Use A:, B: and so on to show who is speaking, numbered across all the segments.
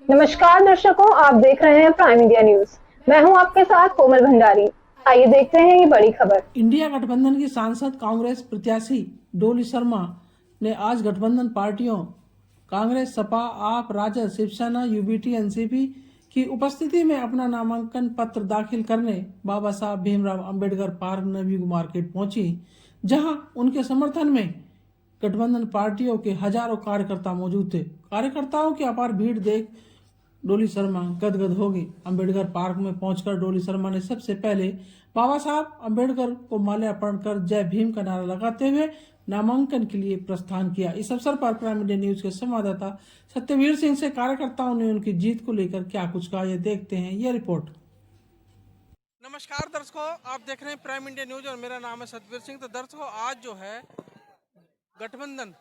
A: नमस्कार दर्शकों, आप देख रहे हैं प्राइम इंडिया न्यूज। मैं हूं आपके साथ कोमल भंडारी। आइए देखते हैं ये बड़ी खबर।
B: इंडिया गठबंधन की सांसद कांग्रेस प्रत्याशी डोली शर्मा ने आज गठबंधन पार्टियों कांग्रेस, सपा, आप, राजद, शिवसेना, यूबीटी, एनसीपी की उपस्थिति में अपना नामांकन पत्र दाखिल करने बाबा साहब भीमराव अंबेडकर पार्क नवी मार्केट पहुंची, जहां उनके समर्थन में गठबंधन पार्टियों के हजारों कार्यकर्ता मौजूद थे। कार्यकर्ताओं की अपार भीड़ देख डोली शर्मा गदगद हो गई। अंबेडकर पार्क में पहुंचकर डोली शर्मा ने सबसे पहले बाबा साहब अंबेडकर को माल्यार्पण कर जय भीम का नारा लगाते हुए नामांकन के लिए प्रस्थान किया। इस अवसर पर प्राइम इंडिया न्यूज के संवाददाता सत्यवीर सिंह से कार्यकर्ताओं ने उनकी जीत को लेकर क्या कुछ कहा, ये देखते हैं ये रिपोर्ट।
C: नमस्कार दर्शकों, आप देख रहे हैं प्राइम इंडिया न्यूज और मेरा नाम है सतवीर सिंह। तो दर्शकों, आज जो है गठबंधन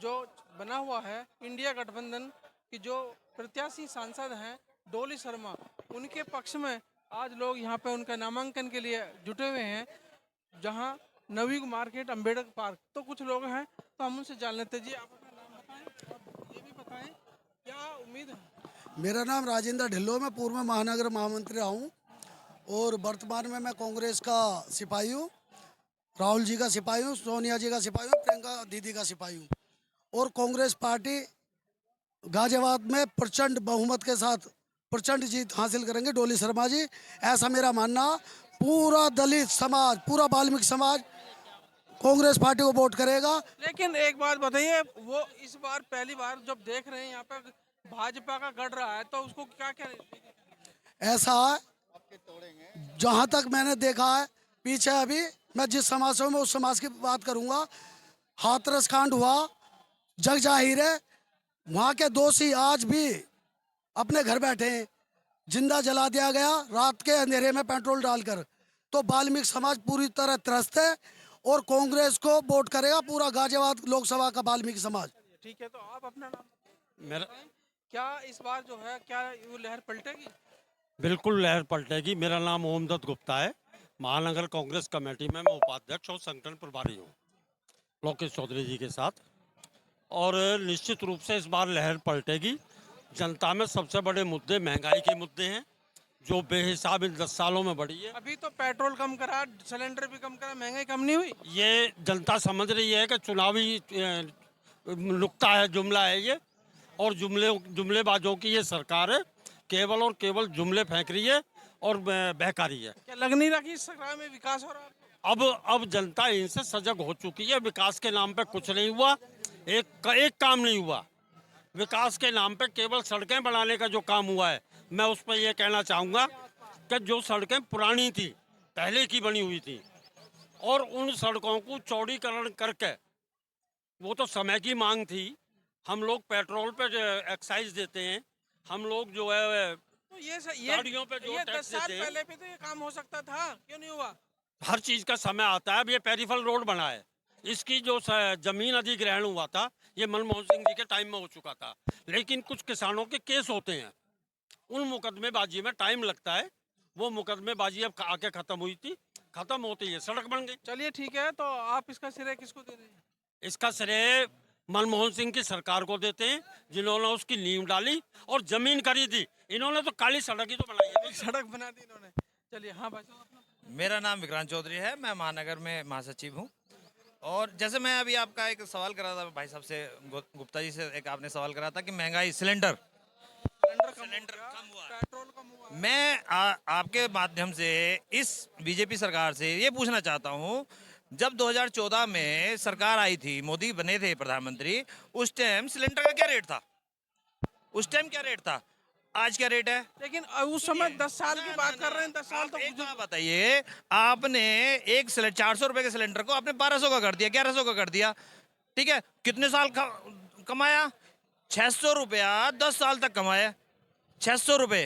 C: जो बना हुआ है, इंडिया गठबंधन की जो प्रत्याशी सांसद हैं डोली शर्मा, उनके पक्ष में आज लोग यहाँ पे उनका नामांकन के लिए जुटे हुए हैं, जहाँ नवी मार्केट अंबेडकर पार्क। तो कुछ लोग हैं, तो हम उनसे जान लेते हैं। जी, आप अपना नाम बताएं और ये भी बताएं क्या उम्मीद है।
D: मेरा नाम राजेंद्र ढिल्लो, मैं पूर्व महानगर महामंत्री रहा हूँ और वर्तमान में मैं कांग्रेस का सिपाही हूँ, राहुल जी का सिपाही हूँ, सोनिया जी का सिपाही हूँ, प्रियंका दीदी का सिपाही हूँ। और कांग्रेस पार्टी गाजियाबाद में प्रचंड बहुमत के साथ प्रचंड जीत हासिल करेंगे डोली शर्मा जी, ऐसा मेरा मानना। पूरा दलित समाज, पूरा वाल्मीकि समाज कांग्रेस पार्टी को वोट करेगा।
C: लेकिन एक बात बताइए, वो इस बार पहली बार जब देख रहे हैं यहाँ पे भाजपा का गढ़ रहा है, तो उसको क्या क्या
D: ऐसा है, जहाँ तक मैंने देखा है पीछे, अभी मैं जिस समाज से हूँ मैं उस समाज की बात करूँगा। हाथरस कांड हुआ, जग जाहिर है, वहाँ के दोषी आज भी अपने घर बैठे हैं, जिंदा जला दिया गया रात के अंधेरे में पेट्रोल डालकर। तो वाल्मीकि समाज पूरी तरह त्रस्त है और कांग्रेस को वोट करेगा पूरा गाजियाबाद लोकसभा का वाल्मीकि समाज।
C: ठीक है, तो आप अपना नाम
E: मेरा
C: क्या इस बार जो है क्या वो लहर पलटेगी?
E: बिल्कुल लहर पलटेगी। मेरा नाम ओमदत्त गुप्ता है। महानगर कांग्रेस कमेटी में मैं उपाध्यक्ष और संगठन प्रभारी हूँ लोकेश चौधरी जी के साथ। और निश्चित रूप से इस बार लहर पलटेगी। जनता में सबसे बड़े मुद्दे महंगाई के मुद्दे हैं, जो बेहिसाब इन 10 सालों में बढ़ी है।
C: अभी तो पेट्रोल कम करा, सिलेंडर भी कम करा, महंगाई कम नहीं हुई।
E: ये जनता समझ रही है कि चुनावी नुक्ता है, जुमला है ये, और जुमलेबाजों की ये सरकार है, केवल और केवल जुमले फेंक रही है और बहकारी है।
C: क्या लग नहीं रहा कि इस सरकार में विकास हो रहा है?
E: अब जनता इनसे सजग हो चुकी है। विकास के नाम पे कुछ नहीं हुआ, एक काम नहीं हुआ। विकास के नाम पे केवल सड़कें बनाने का जो काम हुआ है, मैं उस पर यह कहना चाहूँगा कि जो सड़कें पुरानी थी, पहले की बनी हुई थी, और उन सड़कों को चौड़ीकरण करके, वो तो समय की मांग थी। हम लोग पेट्रोल पे जो एक्साइज देते हैं, हम लोग जो है
C: तो ये
E: गाड़ियों पे जो
C: ये
E: टैक्स
C: 10 साल
E: देते हैं,
C: पहले भी तो ये काम हो सकता था, क्यों नहीं हुआ?
E: हर चीज़ का समय आता है। अब ये पेरिफल रोड बना है, इसकी जो जमीन अधिग्रहण हुआ था, ये मनमोहन सिंह जी के टाइम में हो चुका था। लेकिन कुछ किसानों के केस होते हैं, उन मुकदमेबाजी में टाइम लगता है। वो मुकदमेबाजी अब आके खत्म हुई थी, खत्म होती है सड़क बन गई।
C: चलिए ठीक है, तो आप इसका श्रेय किसको दे रहे हैं?
E: इसका श्रेय मनमोहन सिंह की सरकार को देते हैं, जिन्होंने उसकी नींव डाली और जमीन खरीदी। इन्होंने तो काली सड़क ही तो बनाई है।
C: सड़क बना दी इन्होंने। चलिए, हाँ भाई साहब, अपना
F: मेरा नाम विक्रांत चौधरी है, मैं महानगर में महासचिव हूँ। और जैसे मैं अभी आपका एक सवाल करा था भाई साहब से, गुप्ता जी से, एक आपने सवाल करा था कि महंगाई सिलेंडर
C: सिलेंडर
F: कम हुआ,
C: पेट्रोल कम हुआ।
F: मैं आपके माध्यम से इस बीजेपी सरकार से ये पूछना चाहता हूँ, जब 2014 में सरकार आई थी, मोदी बने थे प्रधानमंत्री, उस टाइम सिलेंडर का क्या रेट था? उस टाइम क्या रेट था? आज क्या रेट है?
C: लेकिन उस समय 10 साल की बात कर रहे हैं, 10 साल
F: आप
C: तो
F: एक बात बताइए, आपने एक 400 रुपए के सिलेंडर को आपने 1200 का कर दिया, 1100 का कर दिया, ठीक है? कितने साल कमाया? 600 रुपया 10 साल तक कमाया। 600 रुपए,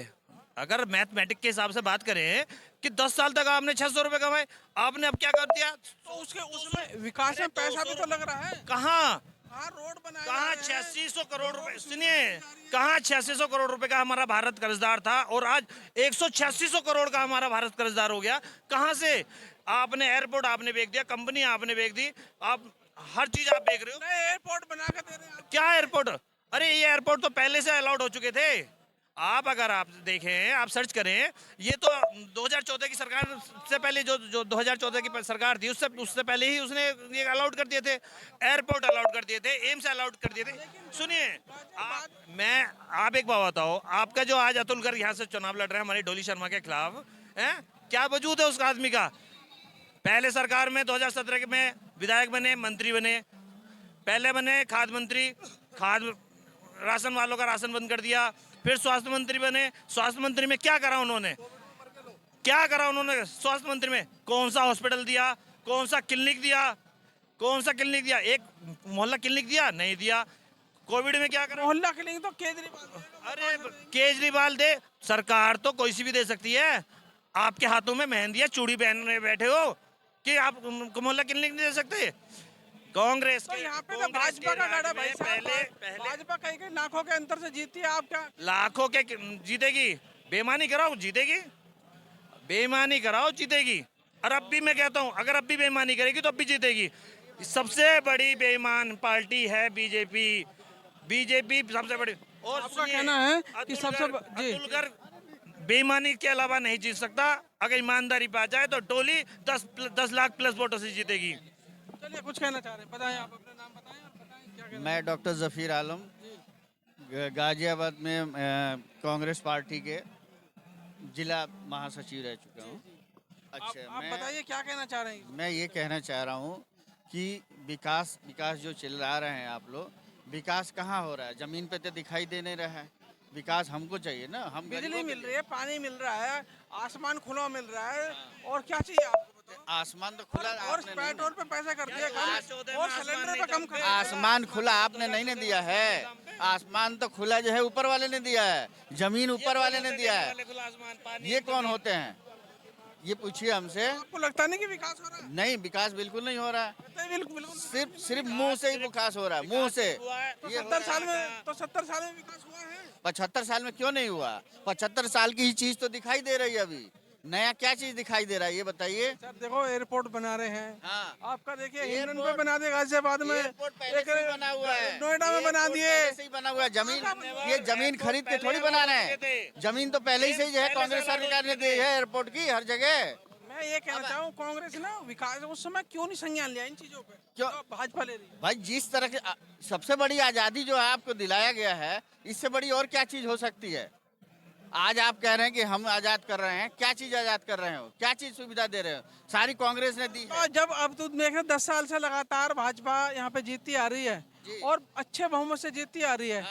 F: अगर मैथमेटिक के हिसाब से बात करें कि 10 साल तक आपने 600 रुपए कमाए, आपने अब क्या कर दिया?
C: तो उसमें विकास में पैसा भी तो लग रहा है।
F: कहाँ
C: हाँ, रोड बनाए जा
F: कहाँ
C: रहे हैं।
F: 8600 करोड़ रुपए, सुनिए, कहाँ 8600 करोड़ रुपए का हमारा भारत कर्जदार था और आज 18600 करोड़ का हमारा भारत कर्जदार हो गया। कहाँ से? आपने एयरपोर्ट आपने बेच दिया, कंपनी आपने बेच दी, आप हर चीज आप बेच रहे हो।
C: नए एयरपोर्ट बना के दे रहे हैं आप।
F: क्या एयरपोर्ट? अरे ये एयरपोर्ट तो पहले से अलाउड हो चुके थे। आप अगर आप देखें, आप सर्च करें, ये तो 2014 की सरकार से पहले जो 2014 की सरकार थी उससे पहले ही उसने ये अलाउड कर दिए थे, एयरपोर्ट अलाउड कर दिए थे, एम्स अलाउड कर दिए थे। सुनिए, आप एक बात बताओ, आपका जो आज अतुल गर्ग यहाँ से चुनाव लड़ रहे हैं हमारी डोली शर्मा के खिलाफ, हैं, क्या वजूद है उस आदमी का? पहले सरकार में 2017 में विधायक बने, मंत्री बने, पहले बने खाद्य मंत्री, खाद्य राशन वालों का राशन बंद कर दिया, फिर स्वास्थ्य मंत्री बने। स्वास्थ्य मंत्री में क्या करा उन्होंने? क्या करा उन्होंने स्वास्थ्य मंत्री में? कौन सा हॉस्पिटल दिया? कौन सा क्लिनिक दिया? कौन सा क्लिनिक दिया? एक मोहल्ला क्लिनिक दिया? नहीं दिया। कोविड में क्या करा?
C: मोहल्ला क्लिनिक तो केजरीवाल।
F: अरे केजरीवाल दे, सरकार तो कोई सी भी दे सकती है। आपके हाथों में मेहंदी है, चूड़ी पहने बैठे हो कि आप मोहल्ला क्लिनिक नहीं दे सकते? कांग्रेस
C: तो
F: के,
C: यहाँ पे तो
F: कांग्रेस
C: भाजपा
F: के
C: का
F: राज
C: गढ़ है
F: में
C: भाई साहब।
F: पहले
C: भाजपा कई लाखों के अंतर से जीती है, आप क्या?
F: लाखों के जीतेगी। बेईमानी कराओ जीतेगी, बेईमानी कराओ जीतेगी। और अब भी मैं कहता हूँ, अगर अब भी बेईमानी करेगी तो अब भी जीतेगी। सबसे बड़ी बेईमान पार्टी है बीजेपी। बीजेपी सबसे बड़ी। और
C: आपका
F: सुनिए,
C: कहना है कि
F: अतुल
C: सबसे
F: गर्ग-
C: जी।
F: अतुल गर्ग बेईमानी के अलावा नहीं जीत सकता। अगर ईमानदारी पे आ जाए तो डोली 10 लाख प्लस वोटों से जीतेगी।
C: चलिए, कुछ कहना चाह रहे हैं, बताएं, आप अपना नाम बताएं और बताएं क्या कहना।
G: मैं डॉक्टर ज़फ़ीर आलम गाज़ियाबाद में कांग्रेस पार्टी के जिला महासचिव रह चुका हूँ। अच्छा,
C: आप बताइए क्या कहना चाह रहे हैं।
G: मैं ये कहना चाह रहा हूँ कि विकास जो चिल्ला रहे हैं आप लोग, विकास कहाँ हो रहा है? ज़मीन पे तो दिखाई दे नहीं रहा है। विकास हमको चाहिए ना, हम
C: बिजली
G: गरीबों के
C: मिल
G: लिए।
C: रही है, पानी मिल रहा है, आसमान खुला मिल रहा है, और क्या चाहिए आपको? बताओ।
G: आसमान तो खुला
C: और
G: आपने नहीं
C: पेट्रोल पे पैसे कर दिए कम, और सिलेंडर पे कम कर दिए।
G: आसमान खुला आपने नहीं दिया है। आसमान तो खुला जो है ऊपर वाले ने दिया है, जमीन ऊपर वाले ने दिया है। ये कौन होते हैं? ये पूछिए हमसे।
C: आपको लगता नहीं कि विकास हो रहा है?
G: नहीं, विकास बिल्कुल नहीं हो रहा है।
C: बिल्कुल बिल्कुल।
G: सिर्फ मुंह से ही विकास हो रहा है, मुंह से।
C: तो
G: ये
C: 70 साल में 70 साल में विकास हुआ है?
G: 75 साल में क्यों नहीं हुआ? 75 साल की ही चीज तो दिखाई दे रही है अभी। नया क्या चीज दिखाई दे रहा है ये बताइए।
C: सर देखो, एयरपोर्ट बना रहे हैं।
G: हाँ।
C: आपका देखिए, हिंडन पे
G: एयरपोर्ट-
C: बना दिए गाजियाबाद में,
G: एयरपोर्ट पहले से ही बना हुआ है,
C: नोएडा में बना
G: एयरपोर्ट
C: दिए।
G: पहले से ही बना हुआ है। ये जमीन खरीद के थोड़ी बना रहे हैं। जमीन तो पहले ही से ही जो है कांग्रेस सरकार ने दी है एयरपोर्ट की हर जगह।
C: मैं ये कहना चाहूँ, कांग्रेस ना विकास उस समय क्यों नहीं संज्ञान लिया इन चीजों पे?
G: क्यों?
C: जो भाजपा ले रही है।
G: भाई जिस तरह के सबसे बड़ी आजादी जो है आपको दिलाया गया है, इससे बड़ी और क्या चीज हो सकती है? आज आप कह रहे हैं कि हम आजाद कर रहे हैं। क्या चीज आजाद कर रहे हो? क्या चीज सुविधा दे रहे हो? सारी कांग्रेस ने दी है।
C: तो जब अब तो देख 10 साल से लगातार भाजपा यहाँ पे जीतती आ रही है, और अच्छे बहुमत से जीतती आ रही है,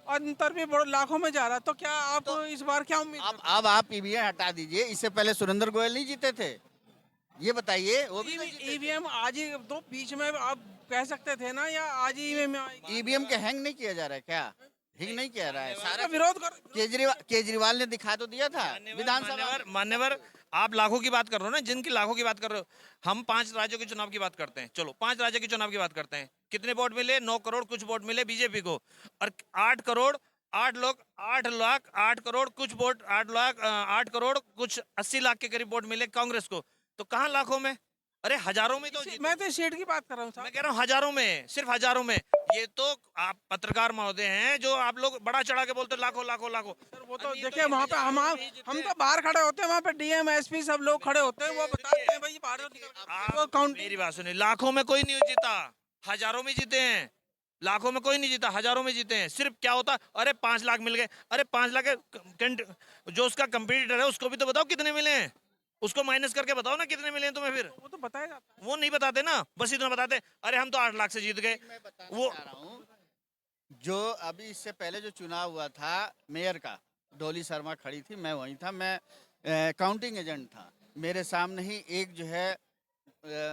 C: और अंतर भी बड़े लाखों में जा रहा है, तो क्या आप इस बार क्या उम्मीद करते
G: अब आप ईवीएम हटा दीजिए। इससे पहले सुरेंद्र गोयल नहीं जीते थे? ये बताइए। वो भी नहीं जीते थे।
C: ईवीएम आज ही तो बीच में आप कह सकते थे ना, या आज ही ईवीएम आएगी?
G: ईवीएम के हैंग नहीं किया जा रहा है क्या? हिंग नहीं किया रहा है
C: सारा
G: सारा।
C: विरोध कर।
G: केजरीवाल ने दिखा तो दिया था विधानसभा में।
F: मान्यवर, आप लाखों की बात कर रहे हो ना, जिनकी लाखों की बात कर रहे हो। हम 5 राज्यों के चुनाव की बात करते हैं। चलो 5 राज्यों के चुनाव की बात करते हैं। कितने वोट मिले? 9 करोड़ कुछ वोट मिले बीजेपी को, और 8 करोड़ 8 लोग 8 लाख 8 करोड़ कुछ वोट 8 करोड़ कुछ 80 लाख के करीब वोट मिले कांग्रेस को। तो कहाँ लाखों में? अरे हजारों में तो
C: मैं तो सीट की बात कर रहा हूँ
F: मैं
C: साहब।
F: कह रहा हूँ हजारों में, सिर्फ हजारों में। ये तो आप पत्रकार महोदय हैं जो आप लोग बड़ा चढ़ा के बोलते लाखों लाखों लाखों।
C: सर वो तो देखिए, वहाँ पे हम तो बाहर खड़े होते हैं, वहाँ पे डीएम एसपी सब लोग खड़े होते हैं, वो बताते हैं भाई बाहर वो
F: आप
C: काउंट।
F: मेरी बात सुनिए, लाखों में कोई नहीं जीता, हजारों में जीते हैं। लाखों में कोई नहीं जीता, हजारों में जीते हैं। सिर्फ क्या होता, अरे 5 लाख मिल गए। अरे 5 लाख जो उसका कंपटीटर है उसको भी तो बताओ कितने मिले हैं, उसको माइनस करके बताओ ना कितने मिले हैं तुम्हें। फिर
C: वो तो बताया जाता है।
F: वो नहीं बताते ना, बस इतना बताते अरे हम तो 8 लाख से जीत गए। वो
G: चाह रहा हूँ, जो अभी इससे पहले जो चुनाव हुआ था मेयर का, डोली शर्मा खड़ी थी, मैं वहीं था। मैं काउंटिंग एजेंट था। मेरे सामने ही एक जो है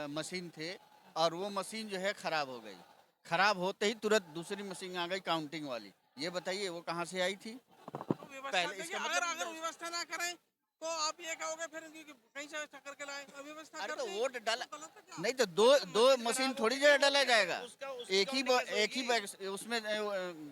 G: मशीन थे, और वो मशीन जो है खराब हो गई। खराब होते ही तुरंत दूसरी मशीन आ गई काउंटिंग वाली। ये बताइए वो कहाँ से आई थी?
C: तो व्यवस्था
G: पहले
C: देखिए,
G: इसका
C: अगर
G: मतलब
C: व्यवस्था ना करें तो आप ये कहोगे फिर कि कहीं से टक्कर के लाए अव्यवस्था
G: अरे
C: कर
G: तो
C: दी,
G: वोट डाला
C: गलत है क्या?
G: नहीं तो दो मशीन थोड़ी जगह डाला जाएगा। एक ही उसमें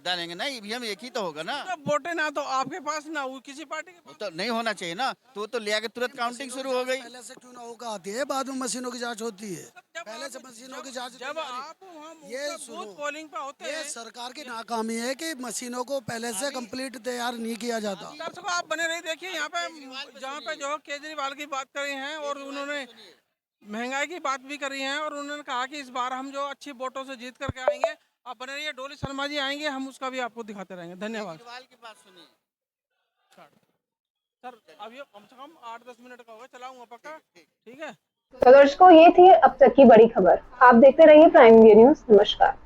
G: डालेंगे ना, ईवीएम एक ही तो होगा ना।
C: तो वोटें ना तो आपके पास ना वो किसी पार्टी के
G: वो
C: पास।
G: तो नहीं होना चाहिए ना, तो ले आके तुरंत काउंटिंग शुरू हो गई।
D: पहले से क्यों ना होकर आती है, बाद में मशीनों की जांच होती है। पहले से मशीनों की जांच
C: जब
D: नहीं आ रही।
C: आप वहाँ
D: ये
C: बूथ
D: सुनो,
C: पोलिंग पे होते
D: ये
C: हैं।
D: सरकार की नाकामी है कि मशीनों को पहले से कंप्लीट तैयार नहीं किया जाता।
C: दर्शकों आप बने रहिए, देखिए यहाँ पे जहाँ पे जो केजरीवाल की बात करी है और उन्होंने महंगाई की बात भी करी है और उन्होंने कहा कि इस बार हम जो अच्छी वोटों से जीत करके आएंगे। आप बने रहिए, डोली शर्मा जी आएंगे, हम उसका भी आपको दिखाते रहेंगे। धन्यवाद
G: केजरीवाल की बात सुनिए।
C: सर। अब ये कम से कम 8-10 मिनट का होगा, चलाऊंगा पक्का, ठीक है।
A: तो दर्शकों ये थी अब तक की बड़ी खबर। आप देखते रहिए प्राइम इंडिया न्यूज। नमस्कार।